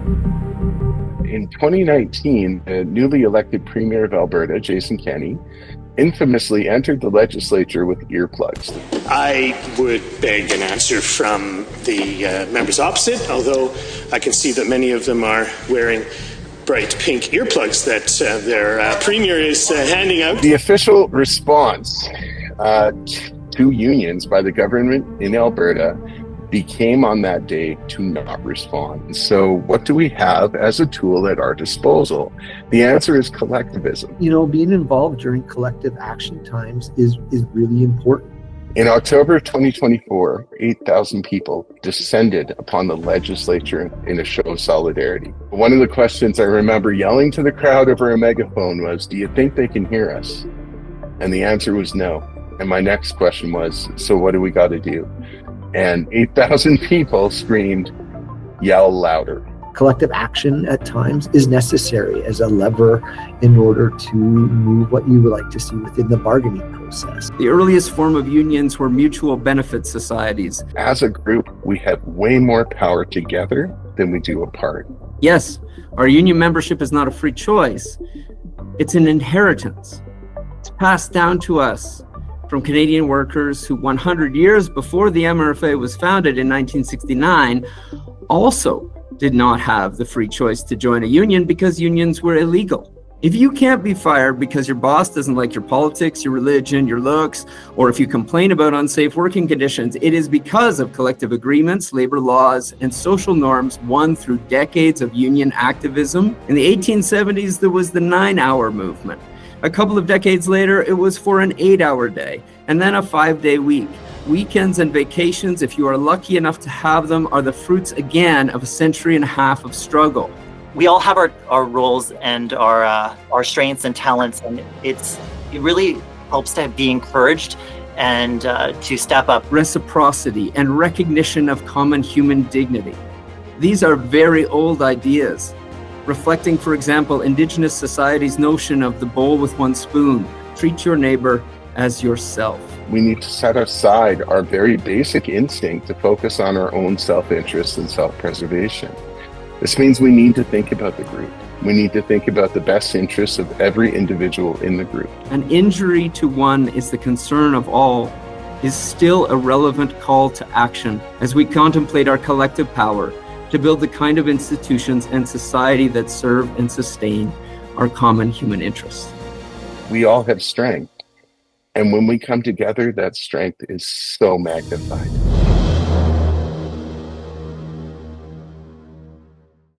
In 2019, the newly elected Premier of Alberta, Jason Schilling, infamously entered the legislature with earplugs. I would beg an answer from the members opposite, although I can see that many of them are wearing bright pink earplugs that their Premier is handing out. The official response to unions by the government in Alberta became on that day to not respond. So what do we have as a tool at our disposal? The answer is collectivism. Being involved during collective action times is really important. In October 2024, 8,000 people descended upon the legislature in a show of solidarity. One of the questions I remember yelling to the crowd over a megaphone was, "Do you think they can hear us?" And the answer was no. And my next question was, so what do we got to do? And 8,000 people screamed, "Yell louder." Collective action at times is necessary as a lever in order to move what you would like to see within the bargaining process. The earliest form of unions were mutual benefit societies. As a group, we have way more power together than we do apart. Yes, our union membership is not a free choice. It's an inheritance. It's passed down to us from Canadian workers who 100 years before the MRFA was founded in 1969 also did not have the free choice to join a union because unions were illegal. If you can't be fired because your boss doesn't like your politics, your religion, your looks, or if you complain about unsafe working conditions, it is because of collective agreements, labor laws, and social norms won through decades of union activism. In the 1870s, there was the 9-hour movement. A couple of decades later, it was for an 8-hour day, and then a 5-day week. Weekends and vacations, if you are lucky enough to have them, are the fruits again of a century and a half of struggle. We all have our roles and our strengths and talents, and it really helps to be encouraged and to step up. Reciprocity and recognition of common human dignity. These are very old ideas, reflecting, for example, Indigenous society's notion of the bowl with one spoon. Treat your neighbor as yourself. We need to set aside our very basic instinct to focus on our own self-interest and self-preservation. This means we need to think about the group. We need to think about the best interests of every individual in the group. An injury to one is the concern of all is still a relevant call to action as we contemplate our collective power to build the kind of institutions and society that serve and sustain our common human interests. We all have strength. And when we come together, that strength is so magnified.